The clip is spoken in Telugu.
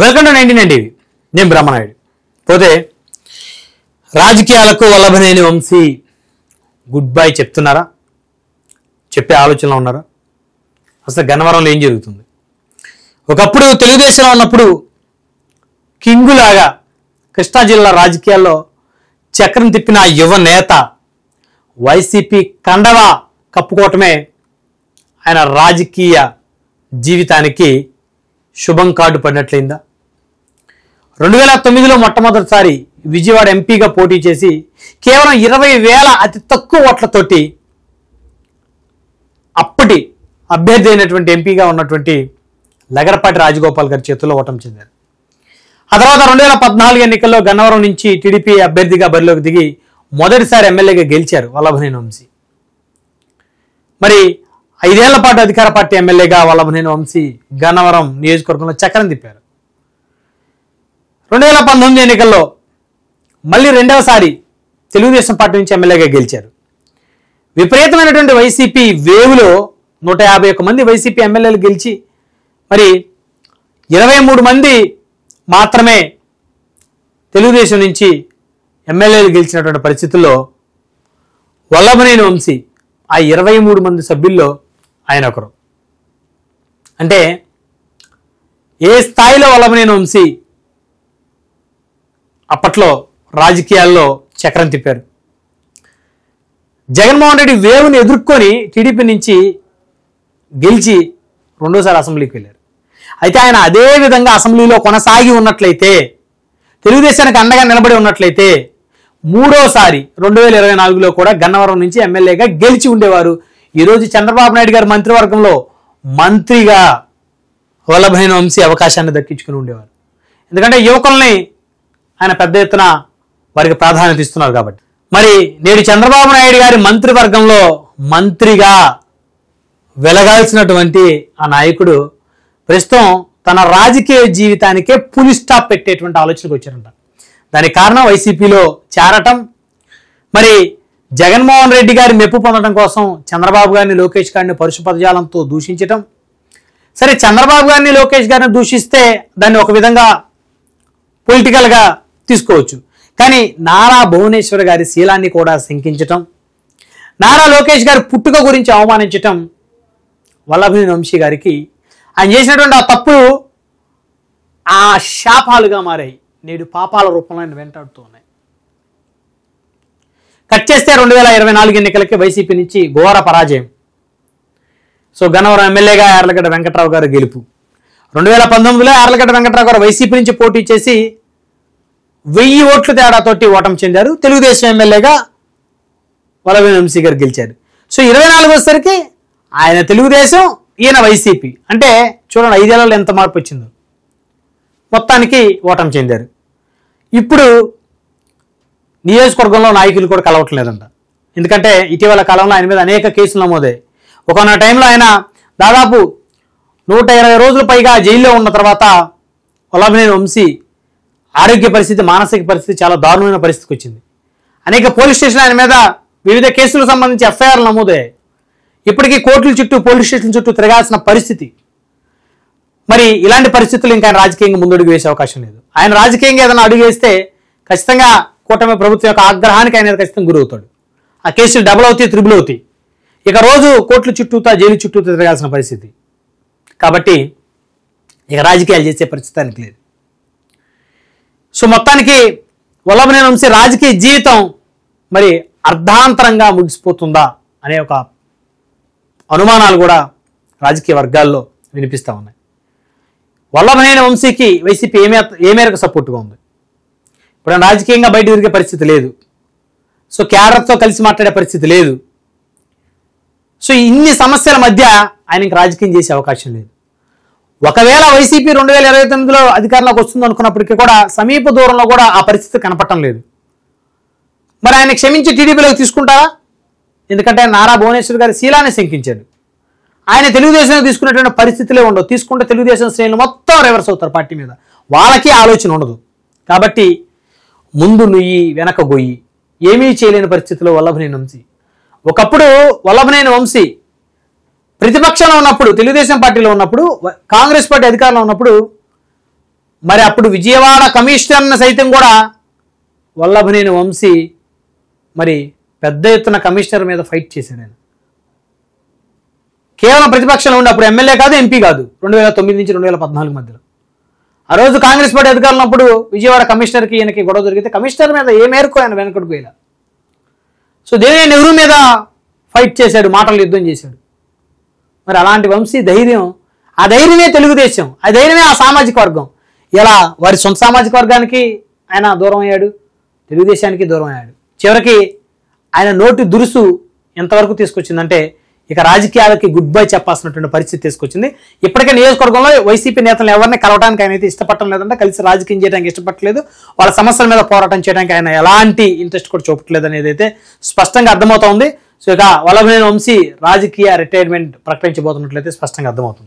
Welcome to 99 TV. నేను బ్రహ్మనాయుడు. పోతే రాజకీయాలకు వల్లభనేని వంశీ గుడ్ బై చెప్తున్నారా? చెప్పే ఆలోచనలో ఉన్నారా? అసలు గన్నవరంలో ఏం జరుగుతుంది? ఒకప్పుడు తెలుగుదేశంలో ఉన్నప్పుడు కింగులాగా కృష్ణా జిల్లా రాజకీయాల్లో చక్రం తిప్పిన యువ నేత వైసీపీ కండవా కప్పుకోవటమే ఆయన రాజకీయ జీవితానికి శుభం కార్డు పడినట్లయిందా? 2009లో మొట్టమొదటిసారి విజయవాడ ఎంపీగా పోటీ చేసి కేవలం 20,000 అతి తక్కువ ఓట్లతోటి అప్పటి అభ్యర్థి అయినటువంటి ఎంపీగా ఉన్నటువంటి లగడపాటి రాజగోపాల్ గారి చేతుల్లో ఓటమి చెందారు. ఆ తర్వాత 2014 ఎన్నికల్లో గన్నవరం నుంచి టీడీపీ అభ్యర్థిగా బరిలోకి దిగి మొదటిసారి ఎమ్మెల్యేగా గెలిచారు వల్లభనేని వంశీ. మరి 5 ఏళ్ల పాటు అధికార పార్టీ ఎమ్మెల్యేగా వల్లభనేని వంశీ గన్నవరం నియోజకవర్గంలో చక్రం తిప్పారు. 2019 ఎన్నికల్లో మళ్ళీ రెండవసారి తెలుగుదేశం పార్టీ నుంచి ఎమ్మెల్యేగా గెలిచారు. విపరీతమైనటువంటి వైసీపీ వేవులో 151 మంది వైసీపీ ఎమ్మెల్యేలు గెలిచి మరి 23 మంది మాత్రమే తెలుగుదేశం నుంచి ఎమ్మెల్యేలు గెలిచినటువంటి పరిస్థితుల్లో వల్లభనేని వంశీ ఆ 23 మంది సభ్యుల్లో ఆయన ఒకరు. అంటే ఏ స్థాయిలో వల్లభనేని వంశీ అప్పట్లో రాజకీయాల్లో చక్రం తిప్పారు. జగన్మోహన్ రెడ్డి వేవుని ఎదుర్కొని టీడీపీ నుంచి గెలిచి రెండోసారి అసెంబ్లీకి వెళ్ళారు. అయితే ఆయన అదే విధంగా అసెంబ్లీలో కొనసాగి ఉన్నట్లయితే, తెలుగుదేశానికి అండగా నిలబడి ఉన్నట్లయితే మూడోసారి 2024లో కూడా గన్నవరం నుంచి ఎమ్మెల్యేగా గెలిచి ఉండేవారు. ఈరోజు చంద్రబాబు నాయుడు గారి మంత్రివర్గంలో మంత్రిగా వల్లభనేని వంశీ అవకాశాన్ని దక్కించుకుని ఉండేవారు. ఎందుకంటే యువకుల్ని ఆయన పెద్ద ఎత్తున వారికి ప్రాధాన్యత ఇస్తున్నారు కాబట్టి. మరి నేడు చంద్రబాబు నాయుడు గారి మంత్రివర్గంలో మంత్రిగా వెలగాల్సినటువంటి ఆ నాయకుడు ప్రస్తుతం తన రాజకీయ జీవితానికే పులి స్టాప్ పెట్టేటువంటి ఆలోచనకు వచ్చారంట. దానికి కారణం వైసీపీలో చేరటం, మరి జగన్మోహన్ రెడ్డి గారి మెప్పు పొందడం కోసం చంద్రబాబు గారిని, లోకేష్ గారిని పరుష పదజాలంతో దూషించటం. సరే, చంద్రబాబు గారిని, లోకేష్ గారిని దూషిస్తే దాన్ని ఒక విధంగా పొలిటికల్గా తీసుకోవచ్చు. కానీ నారా భువనేశ్వర్ గారి శీలాన్ని కూడా శంకించటం, నారా లోకేష్ గారి పుట్టుక గురించి అవమానించటం వల్లభనేని వంశీ గారికి ఆయన చేసినటువంటి ఆ తప్పులు ఆ శాపాలుగా మారాయి. నేడు పాపాల రూపంలో ఆయన వెంటాడుతూ ఉన్నాయి. కట్ చేస్తే 2024 ఎన్నికలకి వైసీపీ నుంచి ఘోర పరాజయం. సో గన్నవరం ఎమ్మెల్యేగా యార్లగడ్డ వెంకట్రావు గారు గెలుపు. 2019లో యార్లగడ్డ వెంకట్రావు గారు వైసీపీ నుంచి పోటీ చేసి 1000 ఓట్ల తేడాతోటి ఓటమి చెందారు. తెలుగుదేశం ఎమ్మెల్యేగా వల్లభనేని వంశీ గారు గెలిచారు. సో 24 వచ్చేసరికి ఆయన తెలుగుదేశం, ఈయన వైసీపీ. అంటే చూడండి 5 ఏళ్లలో ఎంత మార్పు వచ్చిందో. మొత్తానికి ఓటమి చెందారు. ఇప్పుడు నియోజకవర్గంలో నాయకులు కూడా కలవట్లేదంట. ఎందుకంటే ఇటీవల కాలంలో ఆయన మీద అనేక కేసులు నమోదాయి. ఒకనొక టైంలో ఆయన దాదాపు 120 రోజులు పైగా జైల్లో ఉన్న తర్వాత వల్లభనేని వంశీ ఆరోగ్య పరిస్థితి, మానసిక పరిస్థితి చాలా దారుణమైన పరిస్థితికి వచ్చింది. అనేక పోలీస్ స్టేషన్లు ఆయన మీద వివిధ కేసులకు సంబంధించి ఎఫ్ఐఆర్లు నమోదయ్యాయి. ఇప్పటికీ కోర్టుల చుట్టూ, పోలీస్ స్టేషన్ల చుట్టూ తిరగాల్సిన పరిస్థితి. మరి ఇలాంటి పరిస్థితులు ఇంకా ఆయన రాజకీయంగా ముందడుగు వేసే అవకాశం లేదు. ఆయన రాజకీయంగా ఏదైనా అడుగు వేస్తే ఖచ్చితంగా కూటమి ప్రభుత్వం యొక్క ఆగ్రహానికి ఆయన ఖచ్చితంగా గురవుతాడు. ఆ కేసులు డబుల్ అవుతాయి, త్రిబుల్ అవుతాయి. ఇక రోజు కోర్టుల చుట్టూతా, జైలు చుట్టూతా తిరగాల్సిన పరిస్థితి. కాబట్టి ఇక రాజకీయాలు చేసే పరిస్థితి ఆయనకి లేదు. సో మొత్తానికి వల్లభనేని వంశీ రాజకీయ జీవితం మరి అర్ధాంతరంగా ముగిసిపోతుందా అనే ఒక అనుమానాలు కూడా రాజకీయ వర్గాల్లో వినిపిస్తూ ఉన్నాయి. వల్లభనేని వంశీకి వైసీపీ ఏ మేరకు సపోర్ట్గా ఉంది? ఇప్పుడు రాజకీయంగా బయట తిరిగే పరిస్థితి లేదు. సో క్యాడర్తో కలిసి మాట్లాడే పరిస్థితి లేదు. సో ఇన్ని సమస్యల మధ్య ఆయన ఇంక రాజకీయం చేసే అవకాశం లేదు. ఒకవేళ వైసీపీ 2029లో అధికారంలోకి వస్తుంది అనుకున్నప్పటికీ కూడా సమీప దూరంలో కూడా ఆ పరిస్థితి కనపడటం లేదు. మరి ఆయన క్షమించి టీడీపీలోకి తీసుకుంటారా? ఎందుకంటే నారా భువనేశ్వర్ గారి శీలాన్ని శంకించాడు. ఆయన తెలుగుదేశం తీసుకునేటువంటి పరిస్థితులే ఉండవు. తీసుకుంటే తెలుగుదేశం శ్రేణులు మొత్తం రివర్స్ అవుతారు పార్టీ మీద. వాళ్ళకి ఆలోచన ఉండదు. కాబట్టి ముందు నుయ్యి వెనక గొయ్యి, ఏమీ చేయలేని పరిస్థితిలో వల్లభనేని వంశీ. ఒకప్పుడు వల్లభనేని వంశీ ప్రతిపక్షంలో ఉన్నప్పుడు, తెలుగుదేశం పార్టీలో ఉన్నప్పుడు, కాంగ్రెస్ పార్టీ అధికారంలో ఉన్నప్పుడు మరి అప్పుడు విజయవాడ కమిషనర్ని సైతం కూడా వల్లభనేని వంశీ మరి పెద్ద ఎత్తున కమిషనర్ మీద ఫైట్ చేశాడు. ఆయన కేవలం ప్రతిపక్షంలో ఉండి అప్పుడు ఎమ్మెల్యే కాదు, ఎంపీ కాదు, 2009 నుంచి 2014 మధ్యలో. ఆ రోజు కాంగ్రెస్ పార్టీ అధికారులు ఉన్నప్పుడు విజయవాడ కమిషనర్కి ఈయనకి గొడవ జరిగితే కమిషనర్ మీద ఏ మేరకు ఆయన వెనకడు పోయేలా. సో దేవినేని నెహ్రూ మీద ఫైట్ చేశాడు, మాటలు యుద్ధం చేశాడు. మరి అలాంటి వంశీ ధైర్యం, ఆ ధైర్యమే తెలుగుదేశం, ఆ ధైర్యమే ఆ సామాజిక వర్గం. ఇలా వారి సొంత సామాజిక వర్గానికి ఆయన దూరం అయ్యాడు, తెలుగుదేశానికి దూరం అయ్యాడు. చివరికి ఆయన నోటి దురుసు ఎంతవరకు తీసుకొచ్చిందంటే ఇక రాజకీయాలకి గుడ్ బై చెప్పాల్సినటువంటి పరిస్థితి తీసుకొచ్చింది. ఇప్పటికే నియోజకవర్గంలో వైసీపీ నేతలు ఎవరిని కలవడానికి ఆయన అయితే ఇష్టపడటం లేదంటే, కలిసి రాజకీయం చేయడానికి ఇష్టపడలేదు, వాళ్ళ సమస్యల మీద పోరాటం చేయడానికి ఆయన ఎలాంటి ఇంట్రెస్ట్ కూడా చూపట్లేదు అనేది అయితే స్పష్టంగా అర్థమవుతోంది. సో ఇక వల్లభనేని వంశీ రాజకీయ రిటైర్మెంట్ ప్రకటించబోతున్నట్లయితే స్పష్టంగా అర్థమవుతుంది.